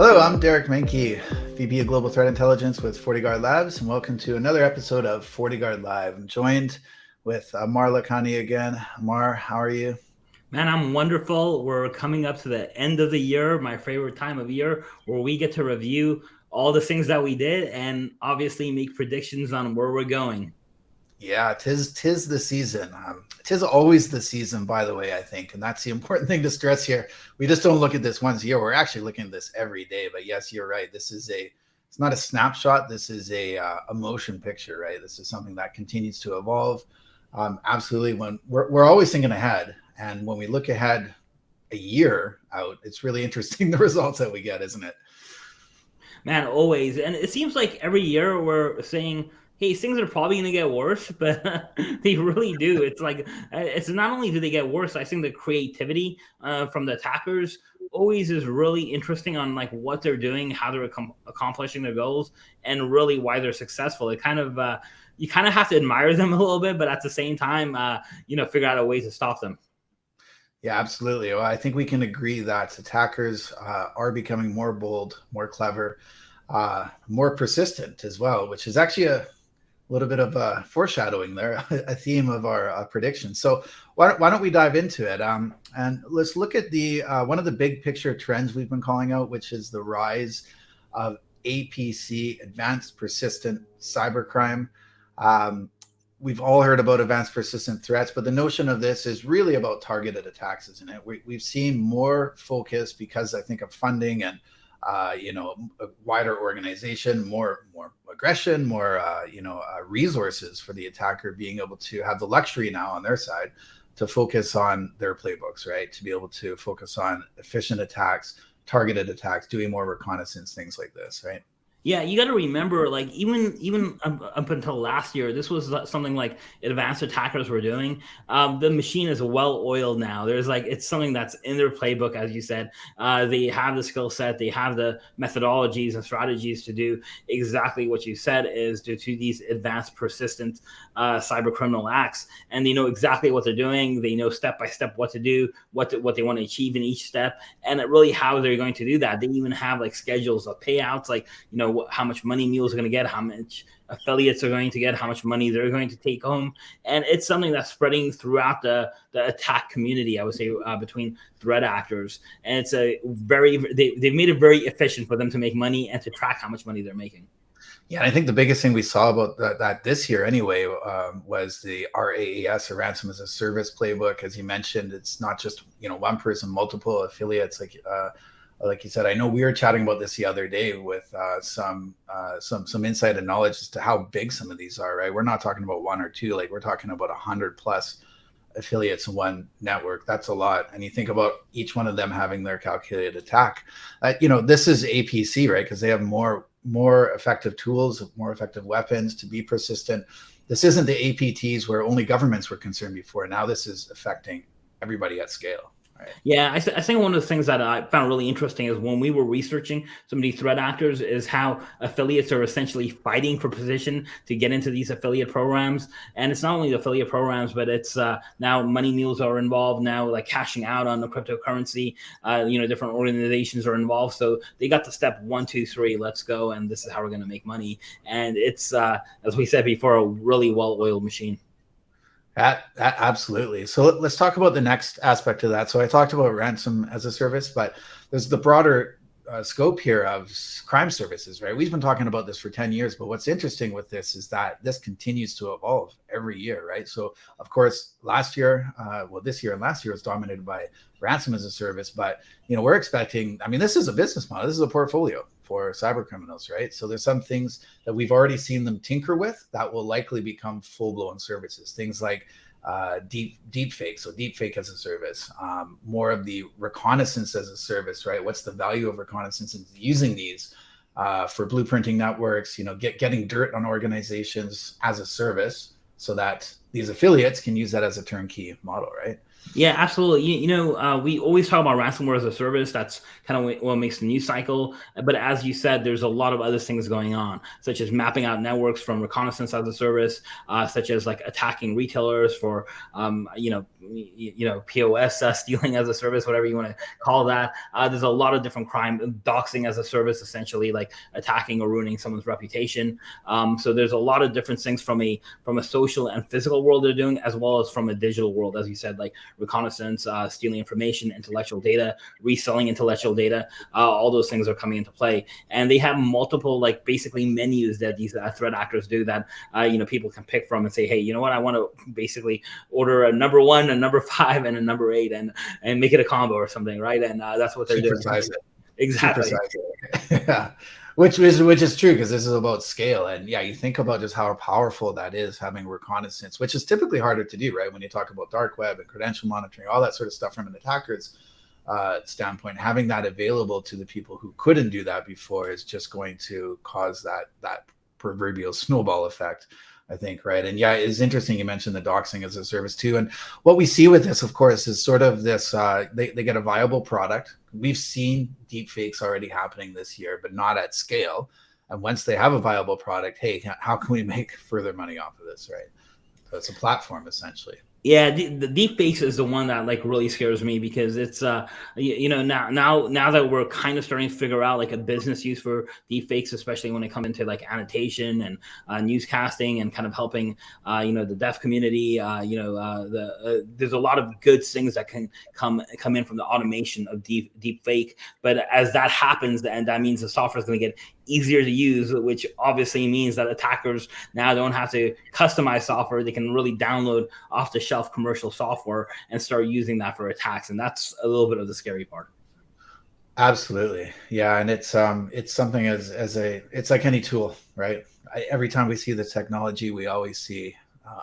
Hello, I'm Derek Manky, VP of Global Threat Intelligence with FortiGuardLIVE, and welcome to another episode of FortiGuardLIVE. I'm joined with Aamir Lakhani again. Aamir, how are you? Man, I'm wonderful. We're coming up to the end of the year, my favorite time of year, where we get to review all the things that we did and obviously make predictions on where we're going. Yeah, tis the season. Tis always the season, by the way, I think. And that's the important thing to stress here. We just don't look at this once a year. We're actually looking at this every day. But yes, you're right. It's not a snapshot. This is a motion picture, right? This is something that continues to evolve. Absolutely. When we're always thinking ahead. And when we look ahead a year out, it's really interesting the results that we get, isn't it? Man, always. And it seems like every year we're saying, hey, things are probably going to get worse, but they really do. It's like, it's not only do they get worse, I think the creativity from the attackers always is really interesting on like what they're doing, how they're accomplishing their goals, and really why they're successful. It kind of, you kind of have to admire them a little bit, but at the same time, figure out a way to stop them. Yeah, absolutely. Well, I think we can agree that attackers are becoming more bold, more clever, more persistent as well, which is actually a little bit of a foreshadowing there, a theme of our prediction. So why don't we dive into it? And let's look at the one of the big picture trends we've been calling out, which is the rise of APC, advanced persistent cybercrime. We've all heard about advanced persistent threats, but the notion of this is really about targeted attacks, isn't it? We've seen more focus because I think of funding and a wider organization, more aggression, more resources for the attacker being able to have the luxury now on their side to focus on their playbooks, right? To be able to focus on efficient attacks, targeted attacks, doing more reconnaissance, things like this, right? Yeah, you got to remember, like even up until last year, this was something like advanced attackers were doing. The machine is well oiled now. There's like it's something that's in their playbook, as you said. They have the skill set, they have the methodologies and strategies to do exactly what you said is to these advanced, persistent cyber criminal acts, and they know exactly what they're doing. They know step by step what to do, what they want to achieve in each step, and really how they're going to do that. They even have like schedules of payouts, like how much money mules are going to get, how much affiliates are going to get, how much money they're going to take home. And it's something that's spreading throughout the attack community, I would say, between threat actors. And it's they've made it very efficient for them to make money and to track how much money they're making. Yeah, I think the biggest thing we saw about that this year anyway was the RAAS, or Ransom as a Service playbook. As you mentioned, it's not just one person, multiple affiliates. Like you said, I know we were chatting about this the other day with some insight and knowledge as to how big some of these are. Right, we're not talking about one or two; like we're talking about 100+ affiliates in one network. That's a lot. And you think about each one of them having their calculated attack. This is APC, right? Because they have more effective tools, more effective weapons to be persistent. This isn't the APTs where only governments were concerned before. Now this is affecting everybody at scale. Right. Yeah, I think one of the things that I found really interesting is when we were researching some of these threat actors is how affiliates are essentially fighting for position to get into these affiliate programs. And it's not only the affiliate programs, but it's now money mules are involved now, like cashing out on the cryptocurrency. Different organizations are involved. So they got the step 1, 2, 3, let's go. And this is how we're going to make money. And it's, as we said before, a really well-oiled machine. Absolutely. So let's talk about the next aspect of that. So I talked about ransom as a service, but there's the broader scope here of crime services, right? We've been talking about this for 10 years, but what's interesting with this is that this continues to evolve every year, right? So of course, this year and last year was dominated by ransom as a service, but we're expecting, this is a business model. This is a portfolio for cyber criminals, right? So there's some things that we've already seen them tinker with that will likely become full-blown services. Things like deep fake, so deep fake as a service, more of the reconnaissance as a service, right? What's the value of reconnaissance and using these for blueprinting networks, getting dirt on organizations as a service so that these affiliates can use that as a turnkey model, right? Yeah, absolutely. We always talk about ransomware as a service. That's kind of what makes the news cycle. But as you said, there's a lot of other things going on, such as mapping out networks from reconnaissance as a service, such as like attacking retailers for, POS stealing as a service, whatever you want to call that. There's a lot of different crime, doxing as a service, essentially like attacking or ruining someone's reputation. So there's a lot of different things from a social and physical world they're doing, as well as from a digital world, as you said, like reconnaissance, stealing information, intellectual data, reselling intellectual data. All those things are coming into play, and they have multiple like basically menus that these threat actors do that people can pick from and say, hey, you know what, I want to basically order a number 1, a number 5, and a number 8, and make it a combo or something, right? And that's what they're doing. Exactly. Yeah. Which is true, because this is about scale. And yeah, you think about just how powerful that is, having reconnaissance, which is typically harder to do, right? When you talk about dark web and credential monitoring, all that sort of stuff from an attacker's standpoint, having that available to the people who couldn't do that before is just going to cause that proverbial snowball effect, I think, right? And yeah, it's interesting you mentioned the doxing as a service too. And what we see with this, of course, is sort of this, they get a viable product. We've seen deep fakes already happening this year, but not at scale. And once they have a viable product, hey, how can we make further money off of this, right? So it's a platform, essentially. Yeah, the deep fakes is the one that like really scares me, because it's now that we're kind of starting to figure out like a business use for deep fakes, especially when it comes into like annotation and newscasting and kind of helping the deaf community. There's a lot of good things that can come in from the automation of deep fake. But as that happens, and that means the software is going to get easier to use, which obviously means that attackers now don't have to customize software. They can really download off the shelf commercial software and start using that for attacks. And that's a little bit of the scary part. Absolutely. Yeah. And it's something it's like any tool, right? Every time we see the technology, we always see,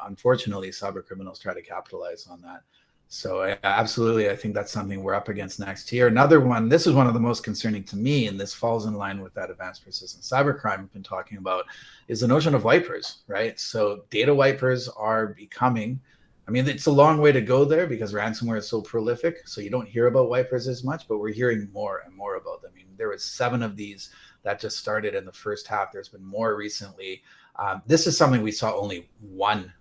unfortunately, cyber criminals try to capitalize on that. So absolutely, I think that's something we're up against next year. Another one, this is one of the most concerning to me, and this falls in line with that advanced persistent cybercrime we've been talking about, is the notion of wipers, right? So data wipers are becoming, I mean, it's a long way to go there because ransomware is so prolific. So you don't hear about wipers as much, but we're hearing more and more about them. I mean, there was 7 of these that just started in the first half. There's been more recently. This is something we saw only one,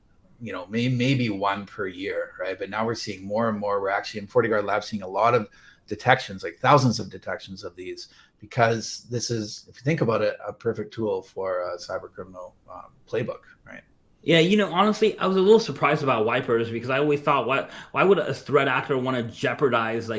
maybe one per year, right? But now we're seeing more and more. We're actually in FortiGuardLIVE seeing a lot of detections, like thousands of detections of these, because this is, if you think about it, a perfect tool for a cyber criminal playbook, right? Yeah, honestly, I was a little surprised about wipers, because I always thought, why would a threat actor want to jeopardize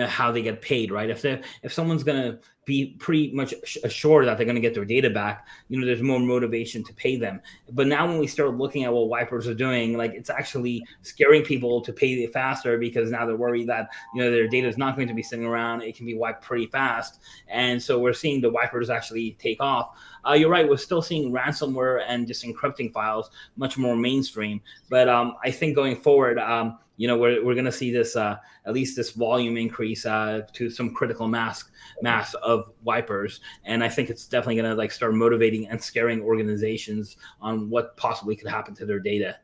how they get paid, right? If someone's gonna be pretty much assured that they're going to get their data back, there's more motivation to pay them. But now when we start looking at what wipers are doing, like, it's actually scaring people to pay faster, because now they're worried that, their data is not going to be sitting around. It can be wiped pretty fast. And so we're seeing the wipers actually take off. You're right. We're still seeing ransomware and just encrypting files much more mainstream. But I think going forward, we're going to see this, at least this volume increase to some critical mass of wipers. And I think it's definitely going to start motivating and scaring organizations on what possibly could happen to their data.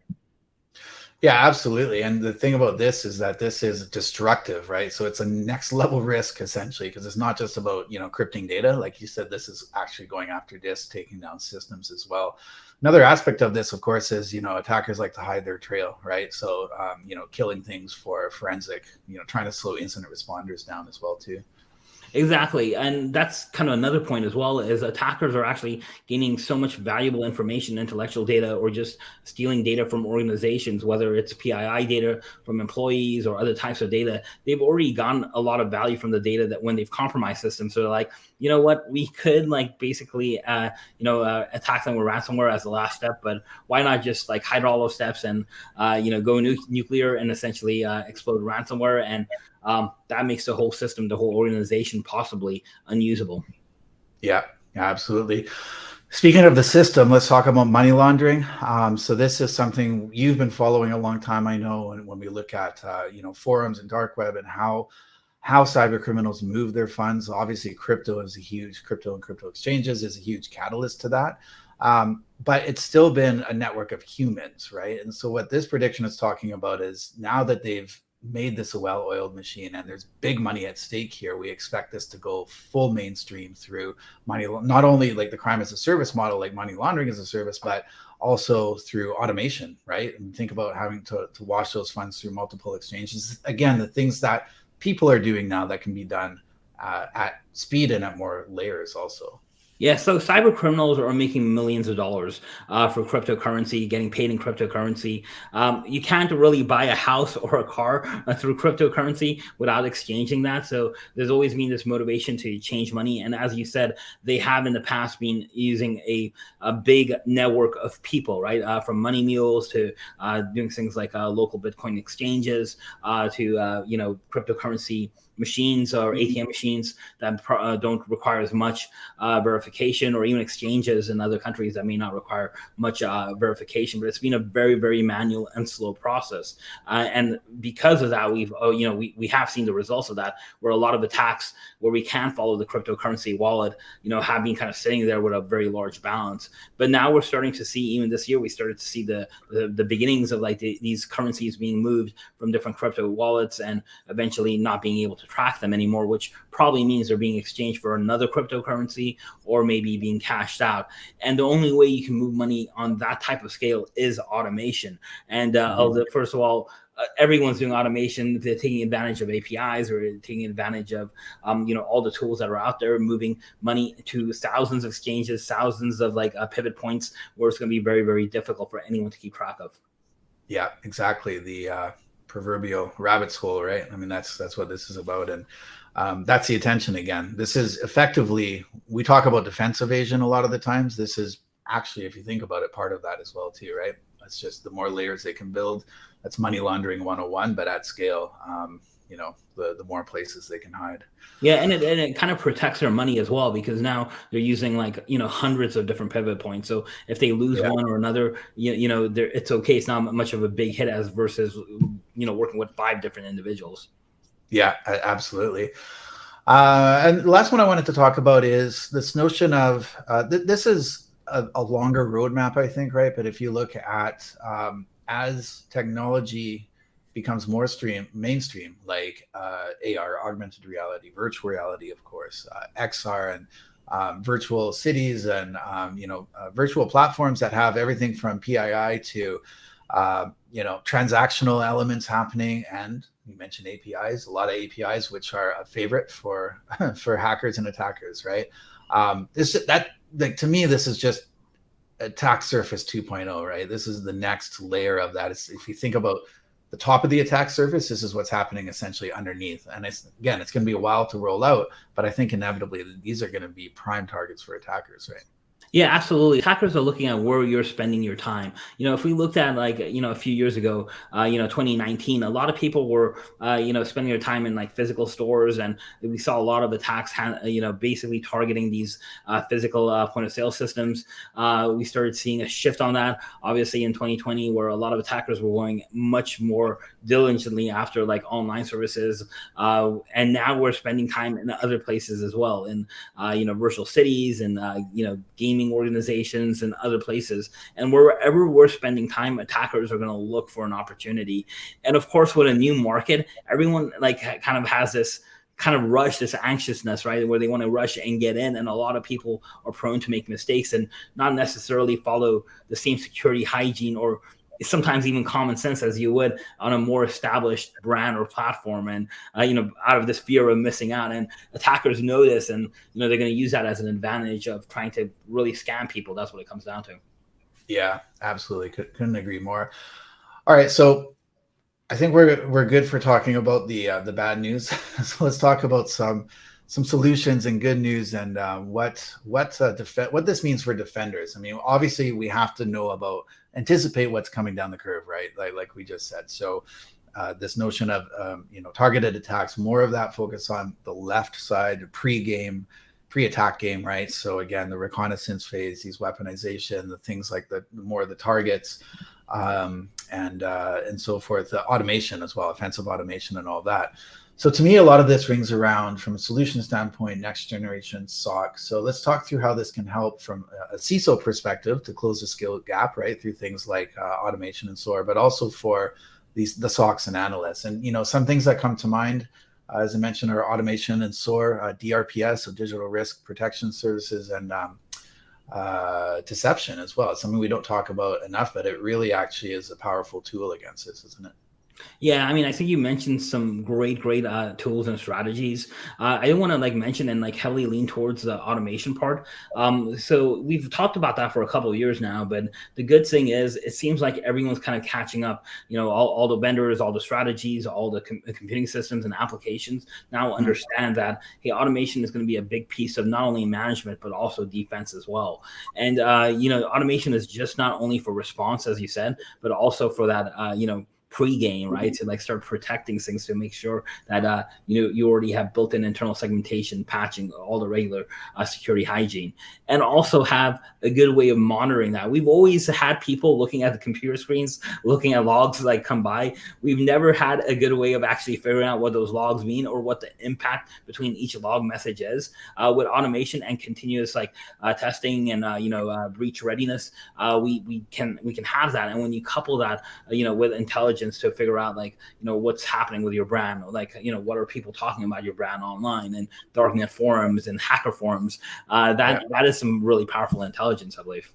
Yeah, absolutely. And the thing about this is that this is destructive, right? So it's a next level risk, essentially, because it's not just about, encrypting data. Like you said, this is actually going after disks, taking down systems as well. Another aspect of this, of course, is, attackers like to hide their trail, right? So, killing things for forensic, trying to slow incident responders down as well, too. Exactly. And that's kind of another point as well, is attackers are actually gaining so much valuable information, intellectual data, or just stealing data from organizations, whether it's PII data from employees or other types of data. They've already gotten a lot of value from the data that when they've compromised systems. So they're like, you know what, we could basically, attack them with ransomware as the last step, but why not just hide all those steps and, go nuclear and essentially explode ransomware. And that makes the whole system, the whole organization possibly unusable. Yeah, absolutely. Speaking of the system, let's talk about money laundering. So this is something you've been following a long time, I know, and when we look at forums and dark web and how cyber criminals move their funds, obviously crypto and crypto exchanges is a huge catalyst to that. But it's still been a network of humans, right? And so what this prediction is talking about is now that they've made this a well-oiled machine and there's big money at stake here, we expect this to go full mainstream through money, not only like the crime as a service model, like money laundering as a service, but also through automation, right? And think about having to wash those funds through multiple exchanges. Again, the things that people are doing now that can be done at speed and at more layers also. Yeah, so cyber criminals are making millions of dollars for cryptocurrency, getting paid in cryptocurrency. You can't really buy a house or a car through cryptocurrency without exchanging that. So there's always been this motivation to change money. And as you said, they have in the past been using a big network of people, right? From money mules to doing things like local Bitcoin exchanges to, cryptocurrency machines or ATM machines that don't require as much verification, or even exchanges in other countries that may not require much verification. But it's been a very, very manual and slow process. And because of that, we have seen the results of that, where a lot of attacks where we can follow the cryptocurrency wallet, have been kind of sitting there with a very large balance. But now we're starting to see, even this year, we started to see the beginnings of like these currencies being moved from different crypto wallets and eventually not being able to track them anymore, which probably means they're being exchanged for another cryptocurrency or maybe being cashed out. And the only way you can move money on that type of scale is automation. And first of all, everyone's doing automation. They're taking advantage of APIs or taking advantage of, all the tools that are out there, moving money to thousands of exchanges, thousands of pivot points where it's going to be very, very difficult for anyone to keep track of. Yeah, exactly. The proverbial rabbit's hole, right? I mean, that's what this is about. And that's the attention again. This is effectively, we talk about defense evasion a lot of the times. This is actually, if you think about it, part of that as well too, right? It's just the more layers they can build, that's money laundering 101, but at scale, the more places they can hide. Yeah, and it kind of protects their money as well, because now they're using hundreds of different pivot points. So if they lose one or another, it's okay. It's not much of a big hit as versus working with 5 different individuals. Yeah, absolutely. And the last one I wanted to talk about is this notion of this is a longer roadmap, I think, right? But if you look at as technology becomes more mainstream, like AR, augmented reality, virtual reality, of course, XR, and virtual cities, and virtual platforms that have everything from PII to transactional elements happening. And you mentioned APIs, a lot of APIs, which are a favorite for for hackers and attackers, right? To me, this is just attack surface 2.0, right? This is the next layer of that. If you think about the top of the attack surface, this is what's happening essentially underneath. And it's going to be a while to roll out, but I think inevitably these are going to be prime targets for attackers, right? Yeah, absolutely. Hackers are looking at where you're spending your time. If we looked at a few years ago, 2019, a lot of people were, spending their time in physical stores, and we saw a lot of attacks, basically targeting these physical point of sale systems. We started seeing a shift on that, obviously in 2020, where a lot of attackers were going much more diligently after online services. And now we're spending time in other places as well, in, virtual cities and, gaming organizations and other places. And wherever we're spending time, attackers are going to look for an opportunity. And of course, with a new market, everyone kind of has this kind of rush, this anxiousness, right, where they want to rush and get in. And a lot of people are prone to make mistakes and not necessarily follow the same security hygiene or sometimes even common sense as you would on a more established brand or platform. And, out of this fear of missing out, and attackers know this, and, they're going to use that as an advantage of trying to really scam people. That's what it comes down to. Yeah, absolutely. Couldn't agree more. All right. So I think we're good for talking about the bad news. So let's talk about some solutions and good news, and what this means for defenders. I mean, obviously we have to anticipate what's coming down the curve, right? Like we just said. So this notion of targeted attacks, more of that focus on the left side, pre-attack game, right? So again, the reconnaissance phase, these weaponization, the things like the more of the targets, and so forth, the automation as well, offensive automation and all that. So to me, a lot of this rings around from a solution standpoint, next generation SOC. So let's talk through how this can help from a CISO perspective to close the skill gap, right? Through things like automation and SOAR, but also for the SOCs and analysts. And, some things that come to mind, as I mentioned, are automation and SOAR, DRPS, so digital risk protection services, and deception as well. It's something we don't talk about enough, but it really actually is a powerful tool against this, isn't it? Yeah, I mean, I think you mentioned some great tools and strategies. I want to mention and heavily lean towards the automation part. So we've talked about that for a couple of years now, but the good thing is it seems like everyone's kind of catching up. All the vendors, all the strategies, all the computing systems and applications now understand that, hey, automation is going to be a big piece of not only management but also defense as well. And automation is just not only for response, as you said, but also for that pre-game, right? To start protecting things, to make sure that you already have built-in internal segmentation, patching, all the regular security hygiene, and also have a good way of monitoring that. We've always had people looking at the computer screens, looking at logs come by. We've never had a good way of actually figuring out what those logs mean or what the impact between each log message is. With automation and continuous testing and breach readiness, we can have that. And when you couple that with intelligence to figure out what's happening with your brand, what are people talking about your brand online and darknet forums and hacker forums, that is some really powerful intelligence, I believe.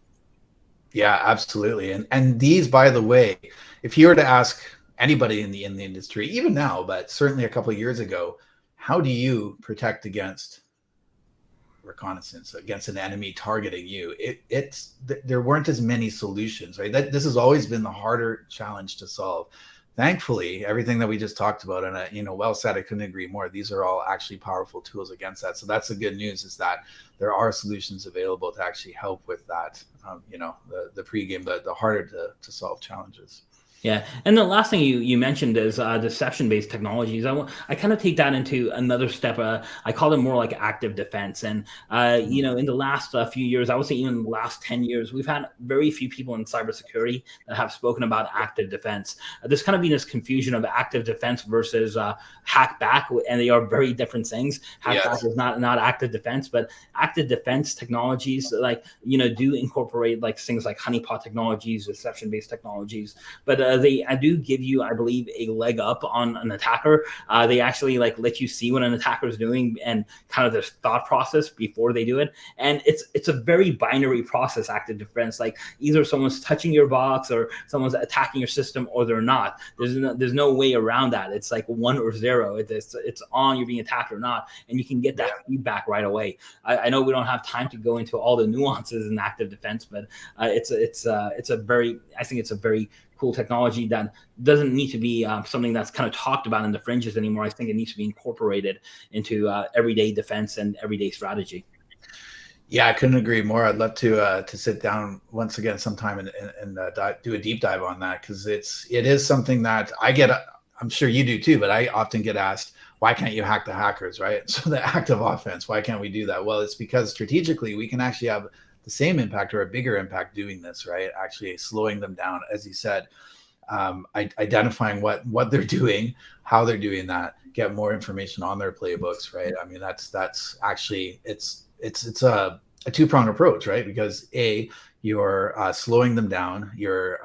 Yeah, absolutely. And these, by the way, if you were to ask anybody in the industry, even now, but certainly a couple of years ago, how do you protect against reconnaissance, against an enemy targeting you? There weren't as many solutions, right? This has always been the harder challenge to solve. Thankfully, everything that we just talked about, and well said, I couldn't agree more. These are all actually powerful tools against that. So that's the good news, is that there are solutions available to actually help with that. The pregame, the harder to solve challenges. Yeah, and the last thing you mentioned is deception-based technologies. I kind of take that into another step. I call it more like active defense. And in the last few years, I would say even the last 10 years, we've had very few people in cybersecurity that have spoken about active defense. There's kind of been this confusion of active defense versus hack back, and they are very different things. Hack back is not active defense, but active defense technologies do incorporate things like honeypot technologies, deception-based technologies, but they do give you, I believe, a leg up on an attacker. They actually let you see what an attacker is doing and kind of their thought process before they do it. And it's a very binary process, active defense. Either someone's touching your box or someone's attacking your system, or they're not. There's no way around that. It's 1 or 0. It's on, you're being attacked or not, and you can get that feedback right away. I know we don't have time to go into all the nuances in active defense, but I think it's a very cool technology that doesn't need to be something that's kind of talked about in the fringes anymore. I think it needs to be incorporated into everyday defense and everyday strategy. Yeah, I couldn't agree more. I'd love to sit down once again sometime and do a deep dive on that, because it is something that I get. I'm sure you do too, but I often get asked, why can't you hack the hackers, right? So the active offense, why can't we do that? Well, it's because strategically we can actually have the same impact or a bigger impact doing this, right? Actually slowing them down, as you said, identifying what they're doing, how they're doing that, get more information on their playbooks, right? I mean, that's actually, it's a two-pronged approach, right? Because you're slowing them down, you're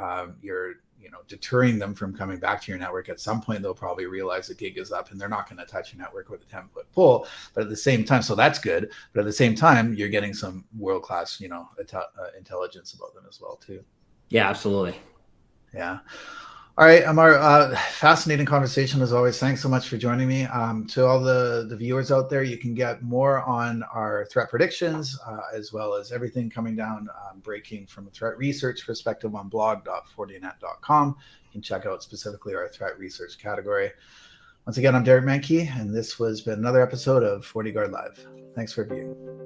deterring them from coming back to your network. At some point, they'll probably realize the gig is up and they're not going to touch your network with a 10-foot pole. But at the same time, so that's good. But at the same time, you're getting some world-class, intelligence about them as well too. Yeah, absolutely. Yeah. All right, Aamir, fascinating conversation as always. Thanks so much for joining me. To all the viewers out there, you can get more on our threat predictions, as well as everything coming down, breaking from a threat research perspective on blog.fortinet.com. You can check out specifically our threat research category. Once again, I'm Manky, and this has been another episode of FortiGuard Live. Thanks for viewing.